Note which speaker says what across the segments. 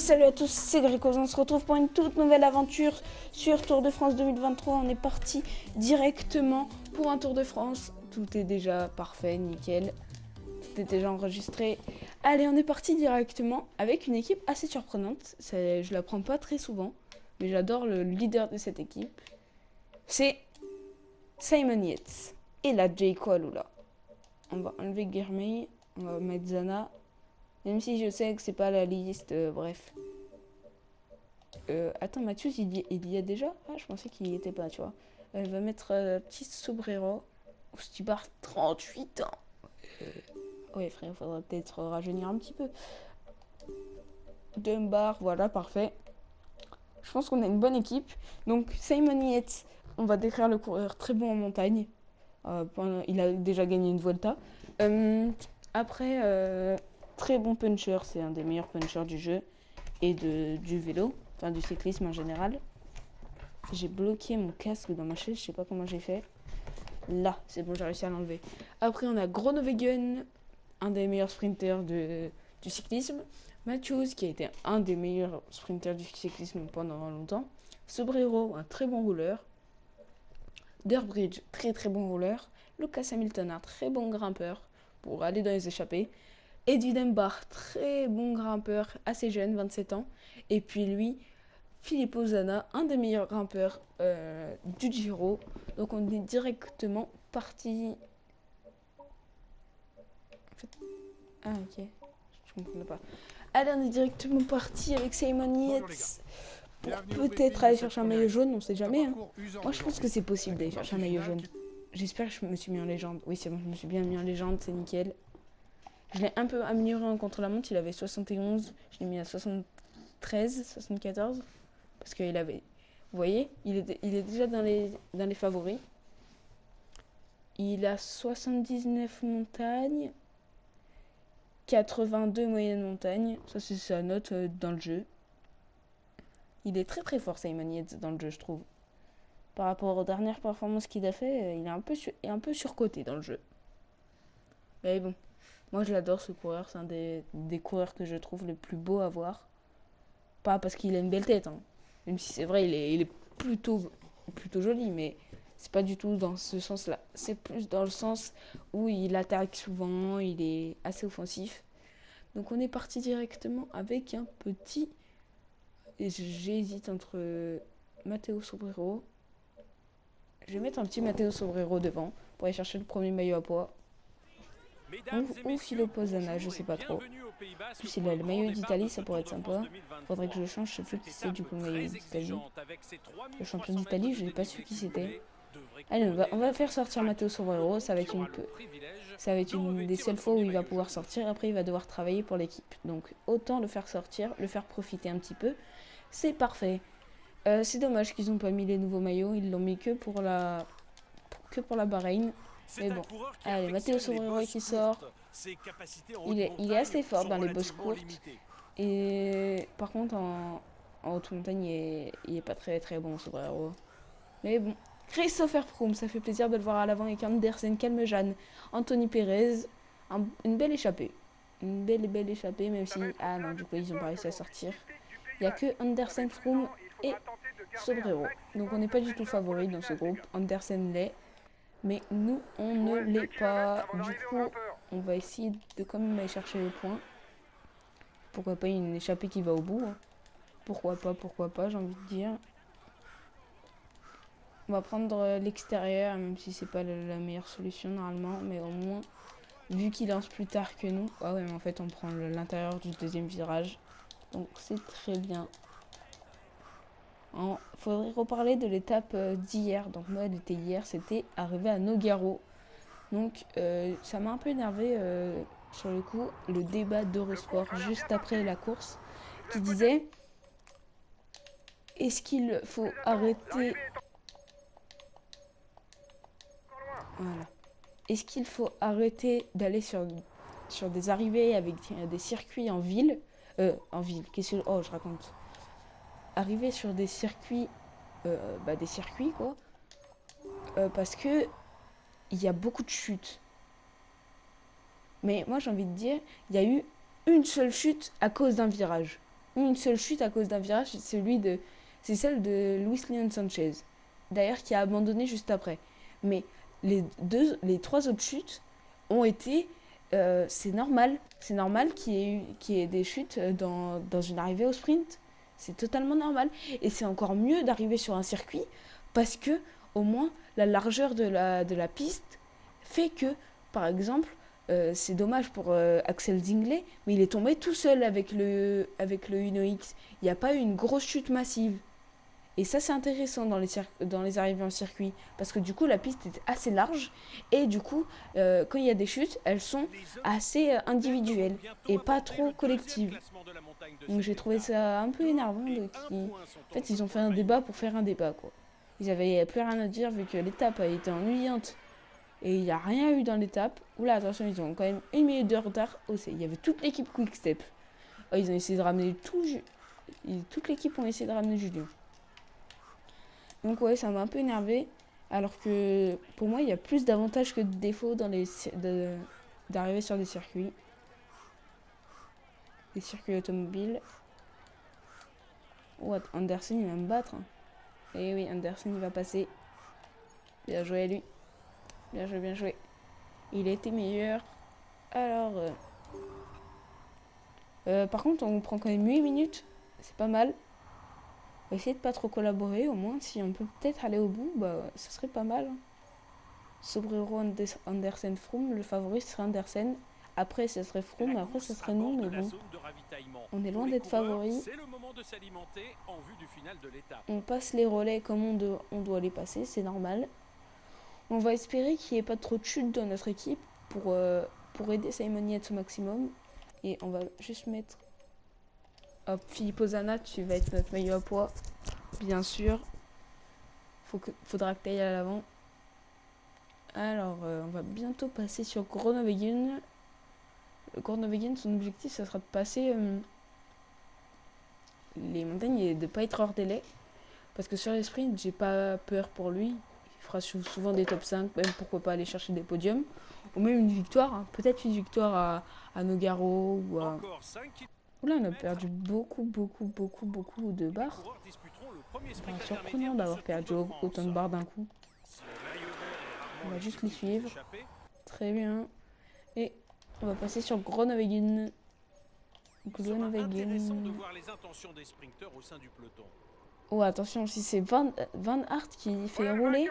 Speaker 1: Salut à tous, c'est Grécos, on se retrouve pour une toute nouvelle aventure sur Tour de France 2023. On est parti directement pour un Tour de France. Tout est déjà parfait, nickel. Tout est déjà enregistré. Allez, on est parti directement avec une équipe assez surprenante. Je la prends pas très souvent, mais j'adore le leader de cette équipe. C'est Simon Yates. Et la J. Cole, là. On va enlever Guermey, on va mettre Zana. Même si je sais que c'est pas la liste, bref. Attends, Mathieu, il y a déjà? Ah, je pensais qu'il y était pas, tu vois. Elle va mettre petit Sobrero. Stibar, 38 ans. Ouais, frère, il faudra peut-être rajeunir un petit peu. Dunbar, voilà, parfait. Je pense qu'on a une bonne équipe. Donc, Simon Yates, on va décrire le coureur très bon en montagne. Il a déjà gagné une Volta. Après, très bon puncher, c'est un des meilleurs punchers du jeu et du vélo, enfin du cyclisme en général. J'ai bloqué mon casque dans ma chaise, je sais pas comment j'ai fait. Là, c'est bon, j'ai réussi à l'enlever. Après, on a Groenewegen, un des meilleurs sprinters du cyclisme. Matthews, qui a été un des meilleurs sprinters du cyclisme pendant longtemps. Sobrero, un très bon rouleur. Durbridge, très très bon rouleur. Lucas Hamilton, un très bon grimpeur pour aller dans les échappées. Eddie Dunbar, très bon grimpeur, assez jeune, 27 ans. Et puis lui, Filippo Zana, un des meilleurs grimpeurs du Giro. Donc on est directement parti. En fait... Ah ok, je comprenais pas. Allez, on est directement parti avec Simon Yates pour peut-être aller chercher un maillot jaune, on sait jamais. Hein. Moi je pense que c'est possible d'aller chercher un maillot jaune. J'espère que je me suis mis en légende. Oui c'est bon, je me suis bien mis en légende, c'est nickel. Je l'ai un peu amélioré en contre-la-montre, il avait 71, je l'ai mis à 73, 74. Parce qu'il avait... Vous voyez, il est déjà dans les favoris. Il a 79 montagnes, 82 moyennes montagnes. Ça, c'est sa note dans le jeu. Il est très très fort, Simon Yates, dans le jeu, je trouve. Par rapport aux dernières performances qu'il a fait, il est un peu surcoté dans le jeu. Mais bon, moi je l'adore ce coureur. C'est un des coureurs que je trouve le plus beau à voir. Pas parce qu'il a une belle tête, hein. Même si c'est vrai, il est plutôt joli, mais c'est pas du tout dans ce sens-là. C'est plus dans le sens où il attaque souvent, il est assez offensif. Donc on est parti directement avec un petit... Et j'hésite entre Matteo Sobrero. Je vais mettre un petit Matteo Sobrero devant pour aller chercher le premier maillot à poids. Ou Filippo Zana, je sais pas trop. En plus, il a le maillot d'Italie, ça pourrait être sympa. Faudrait que je le change, je sais plus qui c'est du coup le maillot d'Italie. Le champion d'Italie, je n'ai pas su qui c'était. Allez, on va faire sortir Matteo Sobrero, ça va être une des seules fois où il va pouvoir sortir. Après, il va devoir travailler pour l'équipe. Donc, autant le faire sortir, le faire profiter un petit peu. C'est parfait. C'est dommage qu'ils n'ont pas mis les nouveaux maillots. Ils l'ont mis que pour la Bahreïn. Mais bon, allez, Matteo Sobrero qui sort. Il est assez fort dans les bosses courtes. Et par contre, en haute montagne, il est pas très très bon, Sobrero. Mais bon. Christopher Froome, ça fait plaisir de le voir à l'avant avec Andersen, Calmejane, Anthony Perez. Une belle échappée. Une belle échappée, même si... Ah non, du coup, ils ont pas réussi à sortir. Il n'y a que Andersen, Froome et Sobrero. Donc on n'est pas du tout favori dans ce groupe. Andersen l'est. Mais nous, on ne l'est pas. Du coup, on va essayer de quand même aller chercher le point. Pourquoi pas une échappée qui va au bout. Hein. Pourquoi pas, j'ai envie de dire. On va prendre l'extérieur, même si c'est pas la meilleure solution normalement. Mais au moins, vu qu'il lance plus tard que nous. Ah ouais, mais en fait, on prend l'intérieur du deuxième virage. Donc c'est très bien. Il faudrait reparler de l'étape d'hier. Donc moi, elle était hier, c'était arrivé à Nogaro. Donc ça m'a un peu énervé sur le coup, le débat d'Eurosport juste après la course qui disait est-ce qu'il faut arrêter... Voilà. Est-ce qu'il faut arrêter d'aller sur des arrivées avec des circuits en ville en ville, qu'est-ce que... Oh, je raconte. Arriver sur des circuits... des circuits, quoi. Parce que il y a beaucoup de chutes. Mais moi, j'ai envie de dire, il y a eu une seule chute à cause d'un virage. une seule chute à cause d'un virage, c'est celle de Luis Leon Sanchez. D'ailleurs, qui a abandonné juste après. Mais les trois autres chutes ont été, c'est normal qu'il y ait des chutes dans une arrivée au sprint. C'est totalement normal. Et c'est encore mieux d'arriver sur un circuit parce que, au moins, la largeur de la piste fait que, par exemple, c'est dommage pour Axel Zinglet, mais il est tombé tout seul avec le Uno X. Il n'y a pas eu une grosse chute massive. Et ça, c'est intéressant dans les arrivées en circuit. Parce que du coup, la piste est assez large. Et du coup, quand il y a des chutes, elles sont assez individuelles et pas trop collectives. Donc j'ai trouvé ça un peu énervant. En fait, ils ont fait un débat pour faire un débat, quoi. Ils avaient plus rien à dire vu que l'étape a été ennuyante. Et il n'y a rien eu dans l'étape. Oula, attention, ils ont quand même 1 minute de retard. Oh, il y avait toute l'équipe Quick Step. Oh, ils ont essayé de ramener toute l'équipe ont essayé de ramener Julien. Donc ouais, ça m'a un peu énervé. Alors que pour moi, il y a plus d'avantages que de défauts d'arriver sur des circuits. Des circuits automobiles. Oh, Anderson, il va me battre. Et oui, Anderson, il va passer. Bien joué à lui. Bien joué, bien joué. Il était meilleur. Alors, par contre, on prend quand même 8 minutes. C'est pas mal. On va essayer de pas trop collaborer. Au moins, si on peut peut-être aller au bout, bah, ça serait pas mal. Sobrero, Andersen, Froome. Le favori serait Andersen. Après, ce serait Froome. Après, ce serait nous. Mais bon, on est loin d'être favori. On passe les relais comme on doit les passer. C'est normal. On va espérer qu'il n'y ait pas trop de chute dans notre équipe pour aider Simon Yates au maximum. Et on va juste mettre... Hop, Philippe Ozana, tu vas être notre maillot à poids. Bien sûr. Faudra que tu ailles à l'avant. Alors, on va bientôt passer sur Groenewegen. Groenewegen, son objectif, ça sera de passer les montagnes et de ne pas être hors délai. Parce que sur les sprints, j'ai pas peur pour lui. Il fera souvent des top 5, même pourquoi pas aller chercher des podiums. Ou même une victoire, hein. Peut-être une victoire à Nogaro ou à... Oula, on a perdu beaucoup de barres. C'est surprenant d'avoir perdu autant de barres d'un coup. On va juste les suivre. Très bien. Et on va passer sur Groenewegen. Oh, attention, si c'est Van Aert qui fait rouler,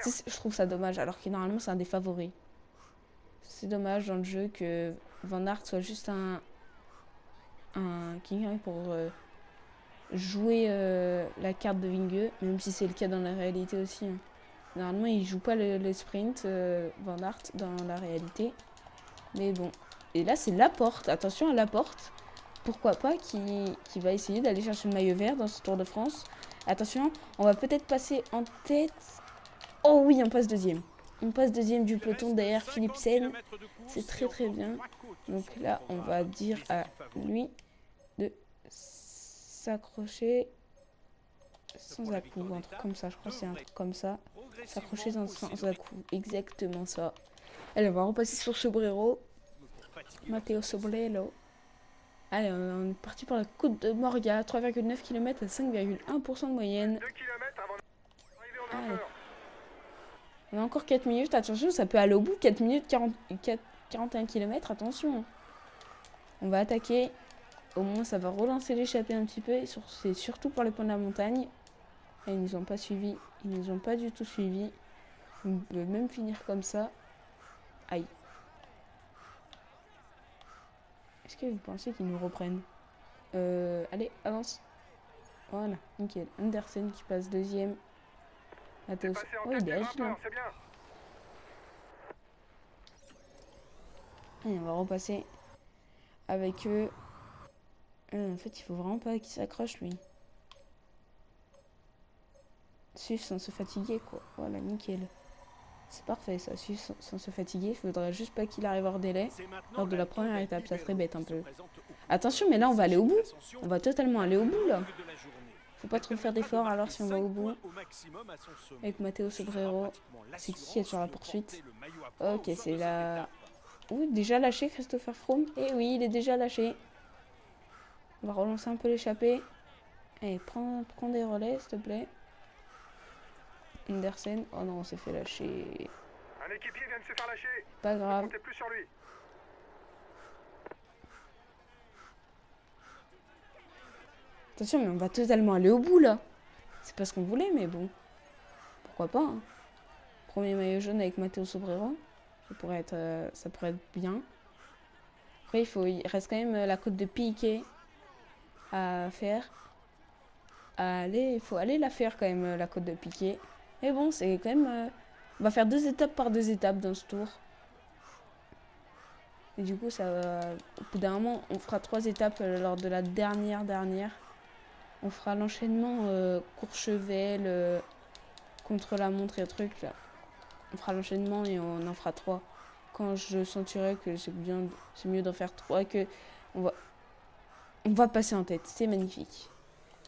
Speaker 1: je trouve ça dommage, alors que normalement c'est un des favoris. C'est dommage dans le jeu que Van Aert soit juste un King pour jouer la carte de Vingegaard, même si c'est le cas dans la réalité aussi. Hein. Normalement, il joue pas les sprints, Van Aert, dans la réalité. Mais bon. Et là, c'est Laporte. Attention à Laporte. Pourquoi pas qui va essayer d'aller chercher le maillot vert dans ce Tour de France. Attention, on va peut-être passer en tête. Oh oui, on passe deuxième. On passe deuxième du peloton derrière Philipsen. C'est très bien. Donc là, on va dire à lui de s'accrocher sans à-coup, un truc comme ça. Je crois que c'est un truc comme ça. S'accrocher sans à-coup. Exactement ça. Allez, on va repasser sur Sobrero. Matteo Sobrero. Allez, on est parti pour la côte de Morgia. 3,9 km à 5,1% de moyenne. Allez. On a encore 4 minutes. Attention, ça peut aller au bout. 4 minutes, 41 km. Attention. On va attaquer. Au moins, ça va relancer l'échappée un petit peu. C'est surtout pour les points de la montagne. Et ils nous ont pas suivis. Ils nous ont pas du tout suivis. On peut même finir comme ça. Aïe. Est-ce que vous pensez qu'ils nous reprennent? Allez, avance. Voilà, nickel. Andersen qui passe deuxième. Matteo. Oh, il est agile. Hein. Allez, on va repasser avec eux. En fait, il faut vraiment pas qu'il s'accroche, lui. Suivre sans se fatiguer, quoi. Voilà, nickel. C'est parfait, ça. Suivre sans se fatiguer. Il faudrait juste pas qu'il arrive hors délai lors de la première étape. Ça serait bête un peu. Attention, mais là, on va aller au bout. On va totalement aller au bout, là. Faut pas trop faire d'efforts alors si on va au bout. Avec Matteo Sobrero. C'est qui est sur la poursuite? Ok, c'est la... Oui, déjà lâché Christopher Froome. Eh oui, il est déjà lâché. On va relancer un peu l'échappée. Allez, prends des relais, s'il te plaît. Andersen. Oh non, on s'est fait lâcher.
Speaker 2: Un équipier vient de se faire lâcher.
Speaker 1: Pas
Speaker 2: Ne
Speaker 1: grave.
Speaker 2: comptez plus sur lui.
Speaker 1: Attention, mais on va totalement aller au bout, là. C'est pas ce qu'on voulait, mais bon. Pourquoi pas, hein. Premier maillot jaune avec Matteo Sobrero. Ça pourrait être bien. Après, il reste quand même la côte de Piqué à faire. Il faut aller la faire quand même, la côte de Piqué. Mais bon, c'est quand même... on va faire 2 étapes par 2 étapes dans ce tour. Et du coup, ça va... Au bout d'un moment, on fera 3 étapes lors de la dernière. On fera l'enchaînement Courchevel, contre la montre et trucs là. On fera l'enchaînement et on en fera 3. Quand je sentirai que c'est mieux d'en faire 3 que on va passer en tête. C'est magnifique.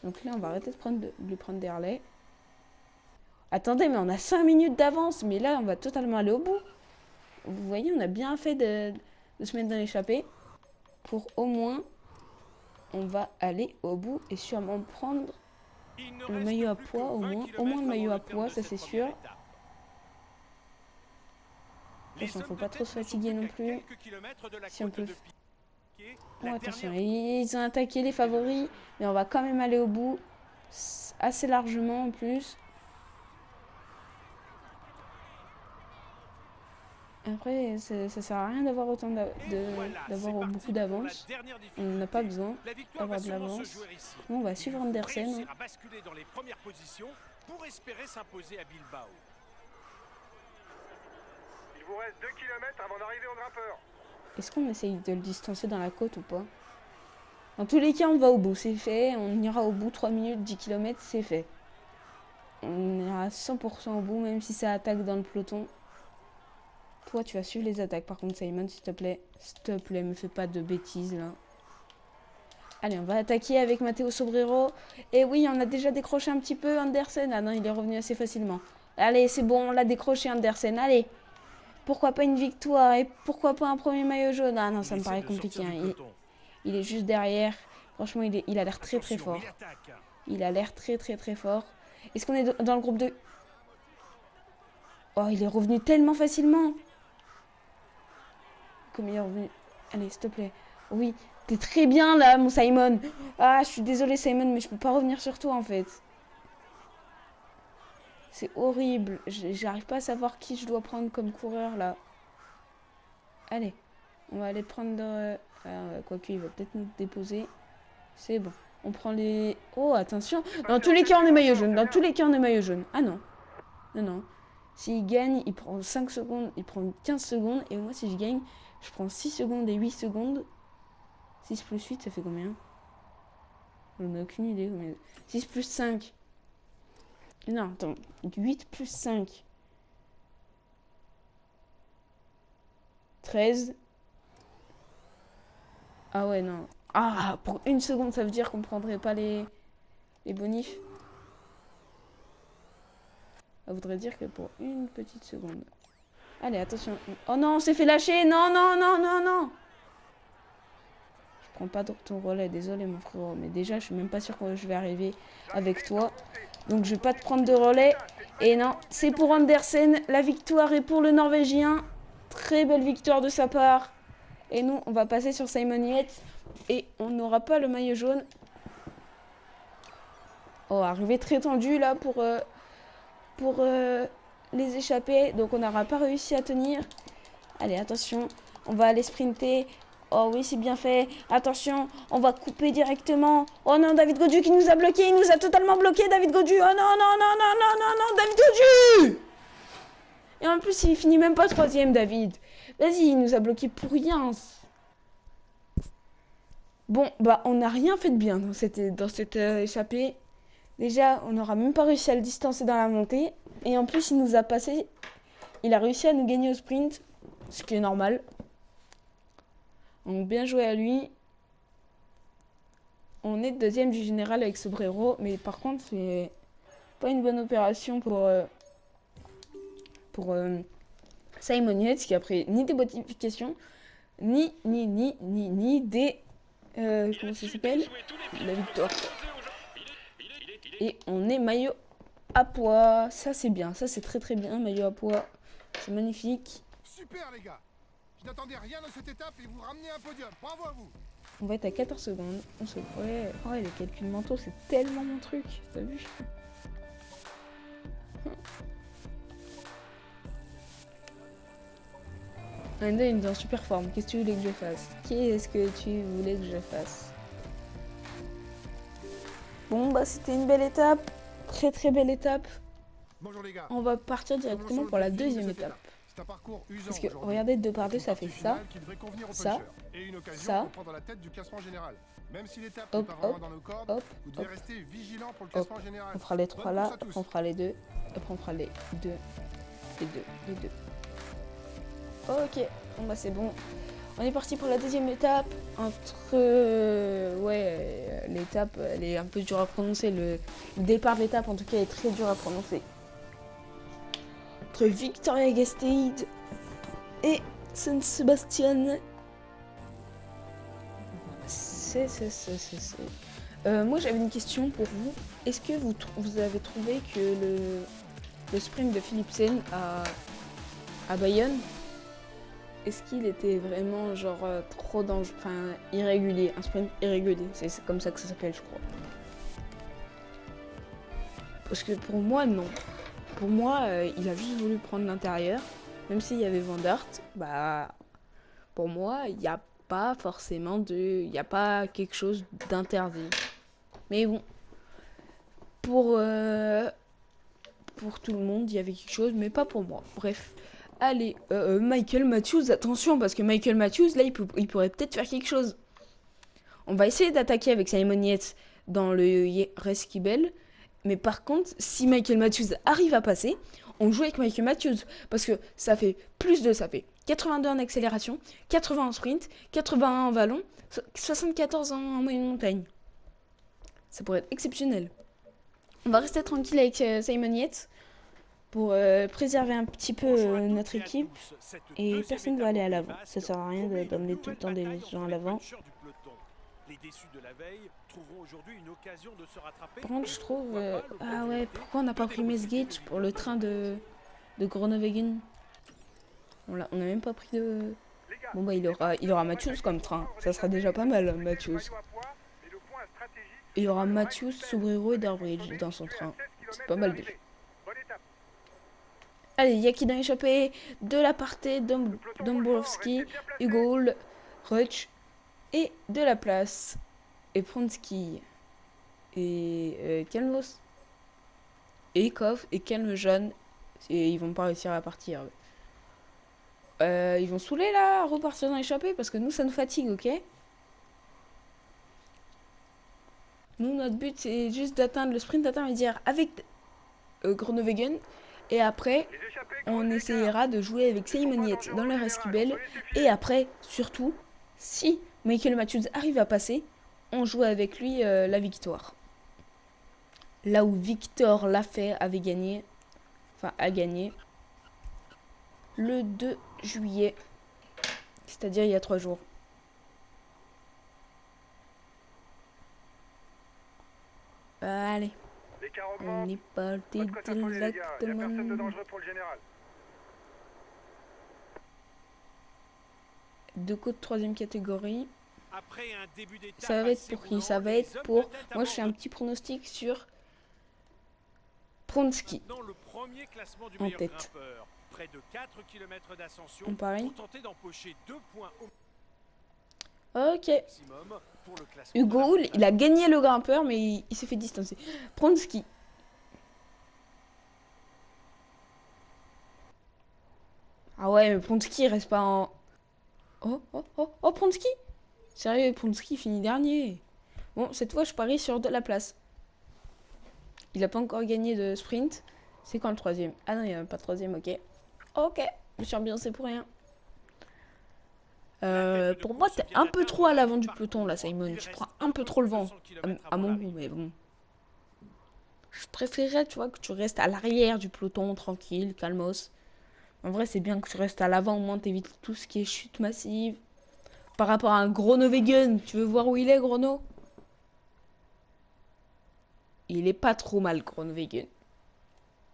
Speaker 1: Donc là, on va arrêter de lui prendre des relais. Attendez, mais on a 5 minutes d'avance. Mais là, on va totalement aller au bout. Vous voyez, on a bien fait de se mettre dans l'échappée. Pour au moins, on va aller au bout et sûrement prendre le maillot à poids. Au moins le maillot à poids, ça c'est sûr. Attention, faut pas trop se fatiguer non plus. Si on peut... Oh, attention, ils ont attaqué les favoris. Mais on va quand même aller au bout. Assez largement en plus. Après, ça sert à rien d'avoir d'avoir beaucoup d'avance. On n'a pas besoin d'avoir de l'avance. On va suivre Andersen.
Speaker 2: Il vous reste 2 km avant d'arriver au grimpeur.
Speaker 1: Est-ce qu'on essaye de le distancer dans la côte ou pas? Dans tous les cas, on va au bout, c'est fait. On ira au bout, 3 minutes, 10 km, c'est fait. On ira à 100% au bout, même si ça attaque dans le peloton. Toi, tu vas suivre les attaques, par contre, Simon, s'il te plaît. S'il te plaît, me fais pas de bêtises, là. Allez, on va attaquer avec Matteo Sobrero. Et oui, on a déjà décroché un petit peu Andersen. Ah non, il est revenu assez facilement. Allez, c'est bon, on l'a décroché, Andersen. Allez. Pourquoi pas une victoire? Et pourquoi pas un premier maillot jaune? Ah non, ça me paraît compliqué. Hein. Il est juste derrière. Franchement, il a l'air très très fort. Il a l'air très très très fort. Est-ce qu'on est dans le groupe de... Oh, il est revenu tellement facilement. Comme il est revenu... Allez, s'il te plaît. Oui, t'es très bien là, mon Simon. Ah, je suis désolée, Simon, mais je peux pas revenir sur toi, en fait. C'est horrible. J'arrive pas à savoir qui je dois prendre comme coureur, là. Allez, on va aller prendre... quoique, il va peut-être nous déposer. C'est bon. On prend les... Oh, attention. Dans tous les cas, on est maillot jaune. Dans tous les cas, on est maillot jaune. Ah non. Non, non. S'il gagne, il prend 5 secondes. Il prend 15 secondes. Et moi, si je gagne, je prends 6 secondes et 8 secondes. 6 plus 8, ça fait combien? On n'a aucune idée. Combien... 6 plus 5. Non, attends. 8 plus 5. 13. Ah ouais, non. Ah, pour 1 seconde, ça veut dire qu'on prendrait pas les bonifs. Ça voudrait dire que pour 1 petite seconde. Allez, attention. Oh non, on s'est fait lâcher. Non, non, non, non, non. Je prends pas ton relais. Désolé, mon frérot. Mais déjà, je suis même pas sûr que je vais arriver avec toi. Donc, je vais pas te prendre de relais. Et non, c'est pour Andersen. La victoire est pour le Norvégien. Très belle victoire de sa part. Et nous, on va passer sur Simon Yates. Et on n'aura pas le maillot jaune. Oh, arrivé très tendu là pour les échapper. Donc on n'aura pas réussi à tenir. Allez, attention. On va aller sprinter. Oh oui, c'est bien fait. Attention, on va couper directement. Oh non, David Gaudu qui nous a bloqué. Il nous a totalement bloqué, David Gaudu. Oh non, non, non, non, non, non, non, David Gaudu. Et en plus, il finit même pas 3e, David. Vas-y, il nous a bloqué pour rien. Bon, bah, on n'a rien fait de bien dans cette échappée. Déjà, on n'aura même pas réussi à le distancer dans la montée. Et en plus, il nous a passé. Il a réussi à nous gagner au sprint. Ce qui est normal. Donc, bien joué à lui. On est 2e du général avec Sobrero. Mais par contre, c'est pas une bonne opération pour Simon Yates qui a pris ni des modifications, ni des comment ça s'appelle? La victoire. Et on est maillot à pois. Ça, c'est bien. Ça, c'est très très bien. Maillot à pois. C'est magnifique.
Speaker 2: Super, les gars. Je n'attendais rien de cette étape et vous ramenez un podium. Bravo à vous.
Speaker 1: On va être à 14 secondes. On se... Ouais, les calculs mentaux, c'est tellement mon truc. T'as vu? Linda, il est en super forme. Qu'est-ce que tu voulais que je fasse? Qu'est-ce que tu voulais que je fasse? Bon, bah, c'était une belle étape. Très très belle étape.
Speaker 2: Bonjour les gars.
Speaker 1: On va partir directement pour la deuxième étape.
Speaker 2: C'est un parcours usant.
Speaker 1: Parce que, regardez, 2 par 2, ça fait ça. Ça.
Speaker 2: Et une occasion
Speaker 1: Ça.
Speaker 2: pour prendre la tête du classement général. Même si l'étape
Speaker 1: Hop,
Speaker 2: n'est pas vraiment
Speaker 1: hop,
Speaker 2: dans nos cordes,
Speaker 1: hop,
Speaker 2: vous devez
Speaker 1: hop,
Speaker 2: rester vigilant pour le
Speaker 1: hop.
Speaker 2: classement général.
Speaker 1: On fera les 3
Speaker 2: Bonne
Speaker 1: là,
Speaker 2: course à
Speaker 1: après
Speaker 2: tous.
Speaker 1: on fera les 2, après on fera les 2, les 2, les 2. Ok, bon bah c'est bon. On est parti pour la deuxième étape. Entre... l'étape, elle est un peu dure à prononcer. Le départ de l'étape, en tout cas, est très dur à prononcer. Entre Victoria Gasteiz et San Sebastian. Moi, j'avais une question pour vous. Est-ce que vous avez trouvé que le sprint de Philipsen à Bayonne, est-ce qu'il était vraiment genre trop dangereux, enfin irrégulier, un sprint irrégulier, c'est comme ça que ça s'appelle je crois. Parce que pour moi non. Pour moi il a juste voulu prendre l'intérieur, même s'il y avait Van Aert, bah pour moi il n'y a pas forcément il n'y a pas quelque chose d'interdit. Mais bon, pour tout le monde il y avait quelque chose, mais pas pour moi. Bref. Allez, Michael Matthews, attention, parce que Michael Matthews, là, il pourrait peut-être faire quelque chose. On va essayer d'attaquer avec Simon Yates dans le Reskibel. Mais par contre, si Michael Matthews arrive à passer, on joue avec Michael Matthews. Parce que ça fait ça fait 82 en accélération, 80 en sprint, 81 en vallon, 74 en moyenne montagne. Ça pourrait être exceptionnel. On va rester tranquille avec Simon Yates pour préserver un petit peu notre équipe, et personne ne va aller à l'avant. Ça sert à rien d'emmener tout le temps des gens à l'avant. Par contre, je trouve... ah ouais, pourquoi on n'a pas pris Mesgate pour le train de Groenewegen? On a même pas pris de... Bon bah il aura Matthews comme train. Ça sera déjà pas mal, Matthews. Il y aura Matthews, Sobrero et Darbridge dans son train. C'est pas mal déjà. Allez, il y a qui dans l'échappée de la partie Dombrowski, Hugo, Rutsch et de la place. Et Pronsky. Et Kelmos. Et Koff et Kelmejean. Et ils vont pas réussir à partir. Ils vont saouler là, à repartir dans l'échappée parce que nous ça nous fatigue, ok? Nous, notre but c'est juste d'atteindre le sprint intermédiaire avec Groenewegen. Et après, on essayera de jouer avec Simon Yates dans le Reskibel. Et après, surtout, si Michael Matthews arrive à passer, on joue avec lui la victoire. Là où Victor Lafay avait gagné, enfin a gagné, le 2 juillet, c'est-à-dire il y a 3 jours. Allez. On est parti directement. Deux côtes 3ème catégorie. Ça va être pour qui? Ça va être pour... Moi, je fais un petit pronostic sur Pronsky en tête. On parie. Ok. Hugo, il a gagné le grimpeur, mais il s'est fait distancer. Pronsky. Ah ouais, mais Pronsky, il reste pas en... Oh, Pronsky. Sérieux, Pronsky finit dernier. Bon, cette fois, je parie sur de la place. Il a pas encore gagné de sprint. C'est quand le 3ème? Ah non, il n'y a même pas de 3ème, ok. Ok, je me suis ambiancé pour rien. Pour moi, t'es un peu trop à l'avant du peloton, là, Simon. Tu prends un peu trop le vent, à mon goût, mais bon. Je préférerais, tu vois, que tu restes à l'arrière du peloton, tranquille, calmos. En vrai, c'est bien que tu restes à l'avant, au moins t'évites tout ce qui est chute massive. Par rapport à un Groenewegen. Tu veux voir où il est, Grono? Il est pas trop mal, Groenewegen.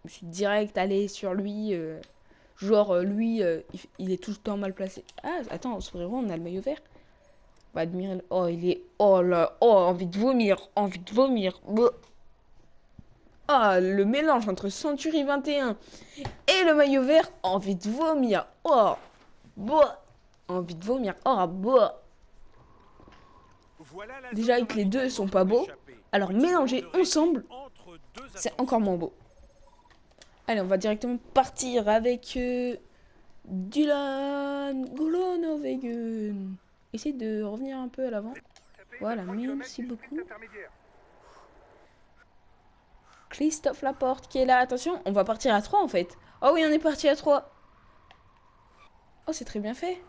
Speaker 1: Je suis direct allé sur lui. Lui, il est tout le temps mal placé. Ah, attends, frérot, on a le maillot vert. On va admirer. Oh, il est. Oh là. Oh, envie de vomir. Envie de vomir. Bleh. Ah, le mélange entre Century 21 et le maillot vert. Envie de vomir. Oh. Bah. Envie de vomir. Oh, bah. Déjà que les deux sont pas beaux. Alors mélanger ensemble, c'est encore moins beau. Allez, on va directement partir avec Dylan Groenewegen. Essayez de revenir un peu à l'avant. Voilà, merci beaucoup. Christophe Laporte qui est là. Attention, on va partir à 3 en fait. Oh oui, on est parti à 3. Oh, c'est très bien fait.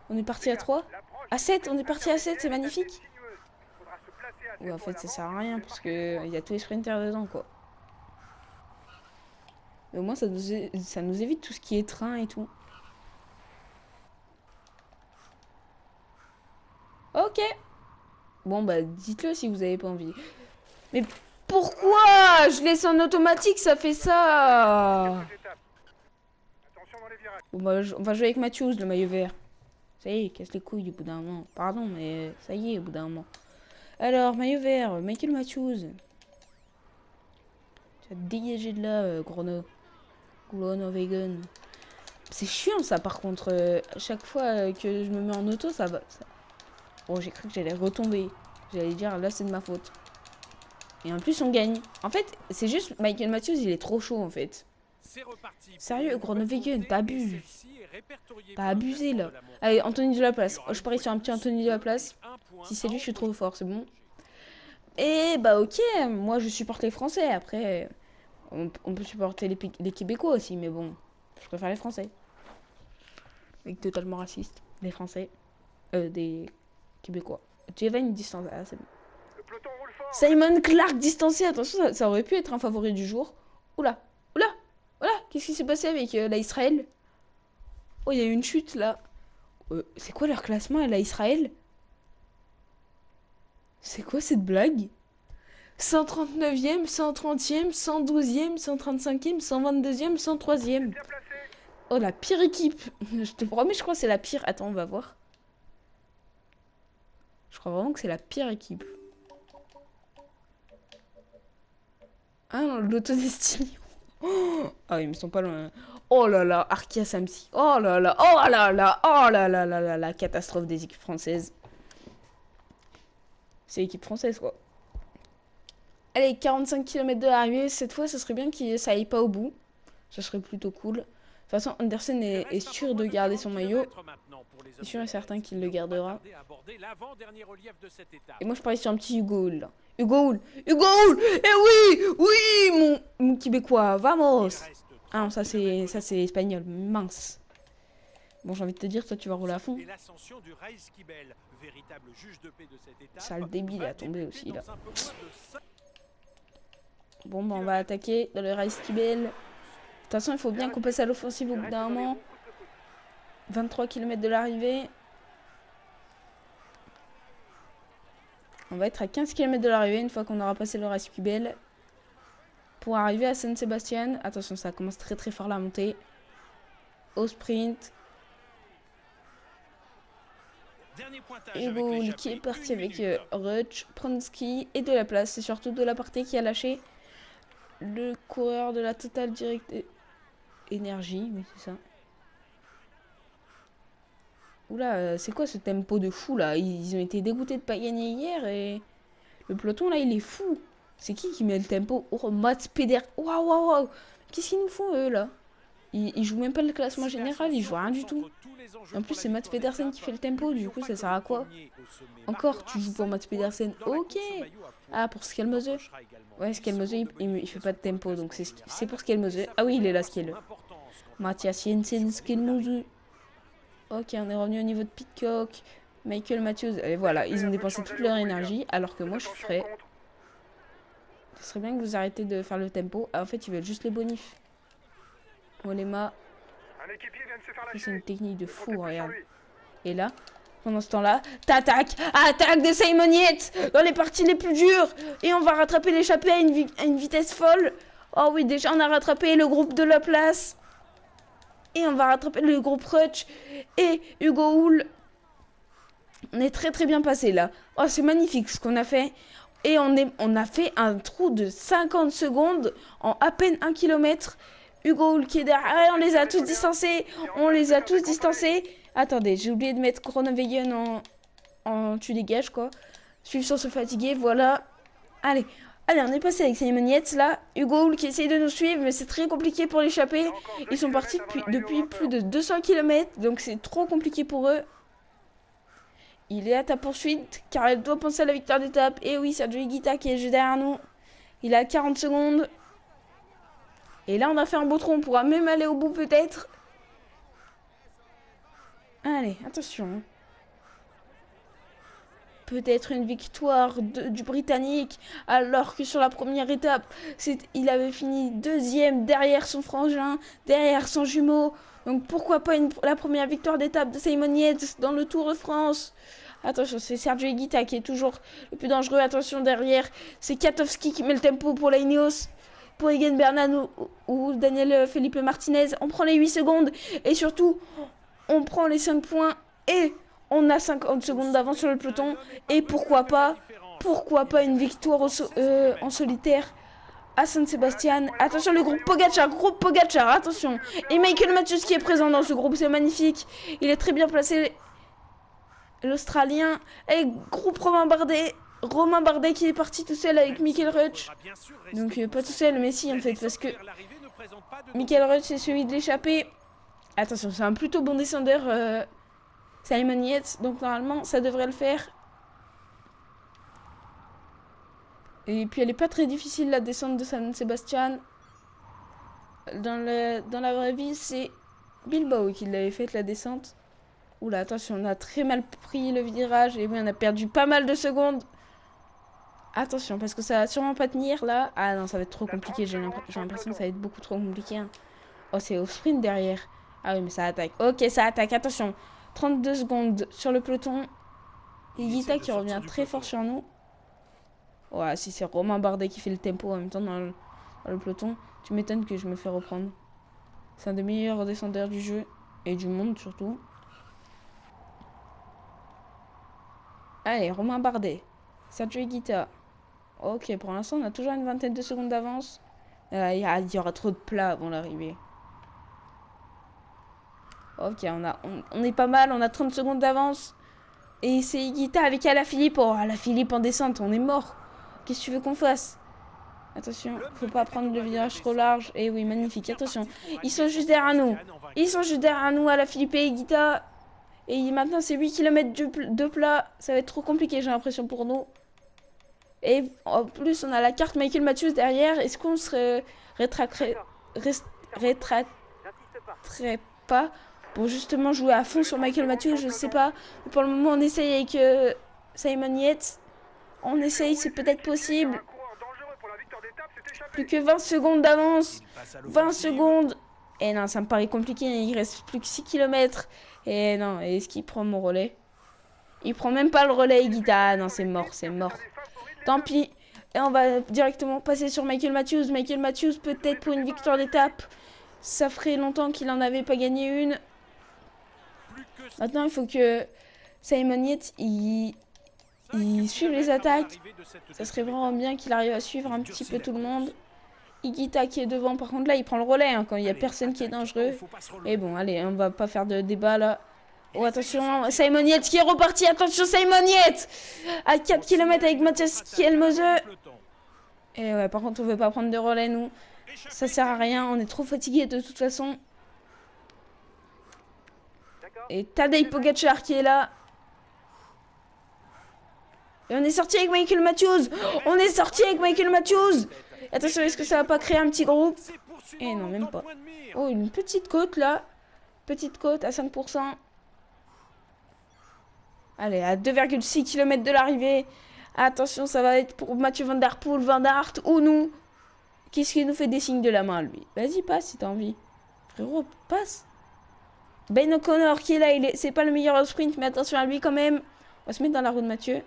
Speaker 1: On est parti à 3. À 7, on est parti à 7, c'est magnifique. Ouais, en fait, ça sert à rien parce que il y a tous les sprinters dedans, quoi. Mais au moins, ça nous évite tout ce qui est train et tout. Ok. Bon, bah, dites-le si vous avez pas envie. Mais pourquoi je laisse en automatique, ça fait ça? Bon, bah, on va jouer avec Matthews, le maillot vert. Ça y est, casse les couilles au bout d'un moment. Pardon, mais ça y est, au bout d'un moment. Alors, maillot vert, Michael Matthews. Tu vas te dégager de là, Groenewegen. C'est chiant ça par contre. À chaque fois que je me mets en auto, ça va. Oh, j'ai cru que j'allais retomber. J'allais dire là c'est de ma faute. Et en plus on gagne. En fait, c'est juste Michael Matthews, il est trop chaud en fait. Sérieux, Groenewegen, t'abuses. T'as abusé là. Allez, Anthony de la place. Oh, je parie sur un petit Anthony de la place. Si c'est lui, je suis trop fort, c'est bon. Et bah ok, moi je supporte les Français. Après, on peut supporter les Québécois aussi, mais bon, je préfère les Français. Avec totalement raciste. Des Français. Des Québécois. Jevin distance. Ah, c'est bon. Simon Clark distancé. Attention, ça aurait pu être un favori du jour. Oula. Oula. Oula. Qu'est-ce qui s'est passé avec la Israël? Oh, il y a eu une chute là. C'est quoi leur classement, la Israël? C'est quoi cette blague? 139e, 130e, 112e, 135e, 122e, 103e. Oh, la pire équipe. Je te promets, je crois que c'est la pire. Attends, on va voir. Je crois vraiment que c'est la pire équipe. Ah non, l'autodestinée. Oh ah oui, mais ils sont pas loin. Oh là là, Arkia Samsi. Oh là là, oh là là, oh là là là là, la catastrophe des équipes françaises. C'est l'équipe française, quoi. Allez, 45 km de l'arrivée. Cette fois, ce serait bien que ça aille pas au bout. Ça serait plutôt cool. De toute façon, Andersen est sûr de garder son maillot. C'est sûr et certain qu'il le gardera. Et moi, je parie sur un petit Hugo Hull. Hugo Hull, Hugo Hull. Eh oui, oui, mon Québécois, vamos. Ah non, ça c'est espagnol, mince. Bon, j'ai envie de te dire, toi tu vas rouler à fond. Sale débile à tomber aussi là. Bon, bah on va attaquer dans le Rice Kibel. De toute façon, il faut bien qu'on passe à l'offensive au bout d'un moment. 23 km de l'arrivée. On va être à 15 km de l'arrivée une fois qu'on aura passé le Rice Kibel. Pour arriver à San Sébastien. Attention, ça commence très très fort la montée. Au sprint. Hugo qui est parti avec Rutsch, Pronsky et de la place. C'est surtout de la partie qui a lâché le coureur de la Total Direct Énergie. Oui, c'est ça. Oula, c'est quoi ce tempo de fou là? Ils ont été dégoûtés de pas gagner hier et le peloton là il est fou. C'est qui met le tempo? Oh, Mats Peder. Waouh, waouh, waouh. Qu'est-ce qu'ils nous font eux là? Ils jouent même pas le classement général, ils jouent rien du tout. En plus, c'est Mats Pedersen qui fait le tempo, du coup, ça sert à quoi? Encore, tu joues pour Mats Pedersen, ok. Ah, pour Skelmose. Ouais, Skelmose, il fait pas de tempo, donc c'est pour Skelmose. Ah oui, il est là, Skel. Mathias Jensen, Skelmose. Ok, on est revenu au niveau de Pitcock. Michael Matthews. Et voilà, ils ont dépensé toute leur énergie, alors que moi, je suis frais. Ce serait bien que vous arrêtez de faire le tempo. Ah, en fait, ils veulent juste les bonifs. Olema. C'est une technique de fou, regarde. Et là, Pendant ce temps-là, attaque de Simon Yates dans les parties les plus dures. Et on va rattraper l'échappée à une vitesse folle. Oh oui, déjà on a rattrapé le groupe de la place. Et on va rattraper le groupe Rutsch et Hugo Hull. On est très très bien passé là. Oh, c'est magnifique ce qu'on a fait. Et on a fait un trou de 50 secondes en à peine 1 km. Hugo Hull qui est derrière. On les a tous distancés. On les a tous distancés. Attendez, j'ai oublié de mettre Chronowagen en tu dégages quoi. Suivre sans se fatiguer, voilà. Allez, on est passé avec Simon Yates là. Hugo Hull qui essaye de nous suivre, mais c'est très compliqué pour l'échapper. Ils sont partis depuis plus de 200 km, donc c'est trop compliqué pour eux. Il est à ta poursuite, car elle doit penser à la victoire d'étape. Et oui, Sergio Higuita qui est juste derrière nous. Il a 40 secondes. Et là, on a fait un beau tronc. On pourra même aller au bout peut-être. Allez, attention. Peut-être une victoire du Britannique, alors que sur la première étape, il avait fini deuxième derrière son frangin, derrière son jumeau. Donc pourquoi pas la première victoire d'étape de Simon Yates dans le Tour de France. Attention, c'est Sergio Higuita qui est toujours le plus dangereux. Attention derrière, c'est Katowski qui met le tempo pour la Ineos. Pour Egan Bernal ou Daniel Felipe Martinez. On prend les 8 secondes et surtout, on prend les 5 points et on a 50 secondes d'avance sur le peloton. Et pourquoi pas une victoire en solitaire à San Sebastian. Attention, le groupe Pogacar, attention. Et Michael Matthews qui est présent dans ce groupe, c'est magnifique. Il est très bien placé, l'Australien. Et groupe Romain Bardet qui est parti tout seul avec Michael Rutsch. Donc pas tout seul, mais si en fait, parce que Michael Rutsch c'est celui de l'échappée. Attention, c'est un plutôt bon descendeur, Simon Yates, donc normalement ça devrait le faire. Et puis elle est pas très difficile la descente de San Sebastian. Dans la vraie vie, c'est Bilbao qui l'avait faite la descente. Oula, attention, on a très mal pris le virage et oui, on a perdu pas mal de secondes. Attention, parce que ça va sûrement pas tenir là. Ah non, ça va être trop compliqué, j'ai l'impression que ça va être beaucoup trop compliqué. Hein. Oh, c'est au sprint derrière. Ah oui, mais ça attaque. Ok, ça attaque, attention. 32 secondes sur le peloton. Et Higuita qui revient très fort sur nous. Ouais, si c'est Romain Bardet qui fait le tempo en même temps dans le peloton, tu m'étonnes que je me fais reprendre. C'est un des meilleurs descendeurs du jeu. Et du monde surtout. Allez, Romain Bardet. Sergio Higuita. Ok, pour l'instant, on a toujours une vingtaine de secondes d'avance. Il y aura trop de plats avant l'arrivée. Ok, on est pas mal, on a 30 secondes d'avance. Et c'est Higuita avec Alaphilippe. Oh, Alaphilippe en descente, on est mort. Qu'est-ce que tu veux qu'on fasse? Attention, faut pas prendre le virage trop large. Et oui, magnifique, attention. Ils sont juste derrière nous. Alaphilippe et Higuita. Et maintenant, c'est 8 km de plat. Ça va être trop compliqué, j'ai l'impression, pour nous. Et en plus, on a la carte Michael Matthews derrière. Est-ce qu'on se rétracterait pas pour justement jouer à fond sur Michael Matthews? Je sais pas. Mais pour le moment, on essaye avec Simon Yates. On essaye, c'est peut-être possible. Plus que 20 secondes d'avance. 20 secondes. Et non, ça me paraît compliqué. Il reste plus que 6 km. Et non, est-ce qu'il prend mon relais? Il prend même pas le relais, Higuita. Non, c'est mort. Tant pis. Et on va directement passer sur Michael Matthews. Michael Matthews, peut-être pour une victoire d'étape. Ça ferait longtemps qu'il en avait pas gagné une. Maintenant, il faut que Simon Yates, il suive les attaques. Ça serait vraiment bien qu'il arrive à suivre un petit peu tout le monde. Higuita qui est devant, par contre là il prend le relais hein, quand il n'y a personne qui est dangereux. Et bon allez, on va pas faire de débat là. Oh attention, Simon Yates qui est reparti, attention Simon Yates à 4 km avec Mathias Kielmose. Et ouais, par contre on veut pas prendre de relais nous. Ça sert à rien, on est trop fatigué de toute façon. Et Tadej Pogacar qui est là. Et on est sorti avec Michael Matthews. Attention, est-ce que ça va pas créer un petit groupe? Et non, même pas. Oh, une petite côte là. Petite côte à 5%. Allez, à 2,6 km de l'arrivée. Attention, ça va être pour Mathieu Van Der Poel, Van Aert ou nous. Qu'est-ce qu'il nous fait des signes de la main, lui? Vas-y, passe si t'as envie. Frérot, passe. Ben O'Connor qui est là, c'est pas le meilleur au sprint, mais attention à lui quand même. On va se mettre dans la roue de Mathieu.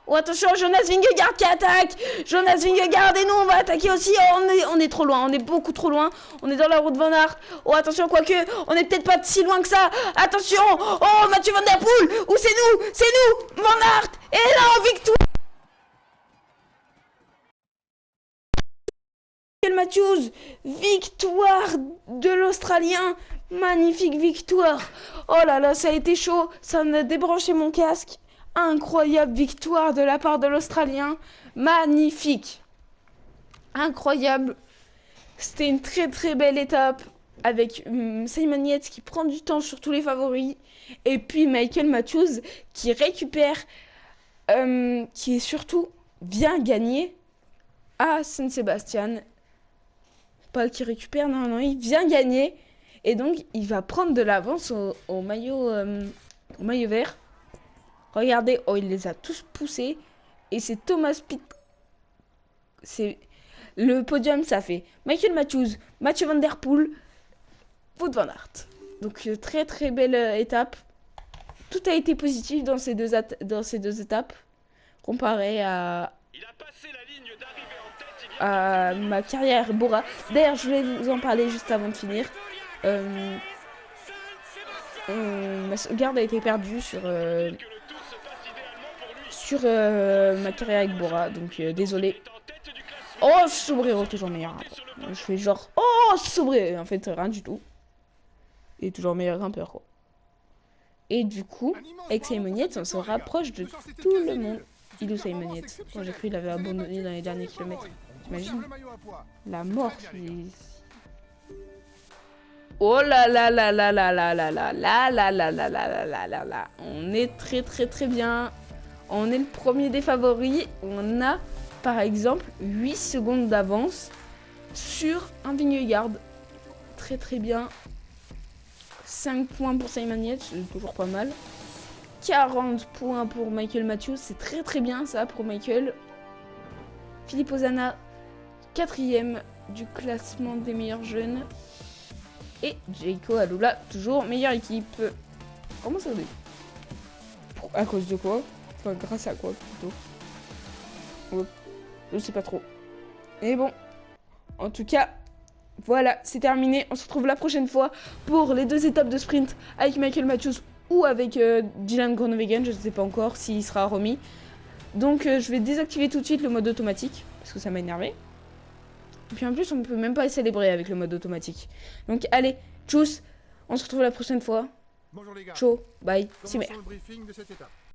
Speaker 1: Oh attention, Jonas Vingegaard qui attaque. Jonas Vingegaard et nous on va attaquer aussi. Oh, on est trop loin, on est beaucoup trop loin. On est dans la roue de Van Aert. Oh attention, quoique, on est peut-être pas si loin que ça. Attention. Oh Mathieu Van Der Poel. Ou c'est nous, Van Aert. Et là, victoire. Matthews, victoire de l'Australien, magnifique victoire. Oh là là, ça a été chaud, ça m'a débranché mon casque. Incroyable victoire de la part de l'Australien, magnifique, incroyable. C'était une très très belle étape avec Simon Yates qui prend du temps sur tous les favoris et puis Michael Matthews qui récupère, qui est surtout bien gagné à Saint-Sébastien. Pas qui récupère, non, il vient gagner. Et donc, il va prendre de l'avance au maillot vert. Regardez, oh, il les a tous poussés. Et c'est Thomas Pitt. C'est le podium, ça fait Michael Matthews, Mathieu Van Der Poel, Wout Van Aert. Donc, très très belle étape. Tout a été positif dans ces deux étapes. Comparé à ma carrière Bora. D'ailleurs, je vais vous en parler juste avant de finir. Ma sauvegarde a été perdue sur ma carrière avec Bora, donc désolé. Oh, Sobrero, toujours meilleur. Je fais genre, oh, Sobrero, en fait, rien du tout. Et toujours meilleur grimpeur, quoi. Et du coup, avec Simon Yates, on se rapproche de tout le monde. Il est Simon Yates. Moi, j'ai cru qu'il avait abandonné dans les derniers kilomètres. T'imagines la mort. Oh là là là là là là là là là là là là là là là là. On est très très très bien. On est le premier des favoris. On a par exemple 8 secondes d'avance sur un Vingegaard. Très très bien. 5 points pour Simon Yates, c'est toujours pas mal. 40 points pour Michael Matthews, c'est très très bien ça pour Michael. Philippe Ozana, 4ème du classement des meilleurs jeunes. Et Jayco Alula, toujours meilleure équipe. Comment ça dit? À cause de quoi? Enfin, grâce à quoi plutôt? Ouais, je sais pas trop. Et bon, en tout cas, voilà, c'est terminé. On se retrouve la prochaine fois pour les 2 étapes de sprint avec Michael Matthews ou avec Dylan Groenewegen. Je ne sais pas encore s'il sera remis. Donc je vais désactiver tout de suite le mode automatique parce que ça m'a énervé. Et puis en plus, on ne peut même pas célébrer avec le mode automatique. Donc allez, tchuss, on se retrouve la prochaine fois.
Speaker 2: Bonjour les gars.
Speaker 1: Ciao, bye,
Speaker 2: Commençons
Speaker 1: cimer.
Speaker 2: le briefing de cette étape.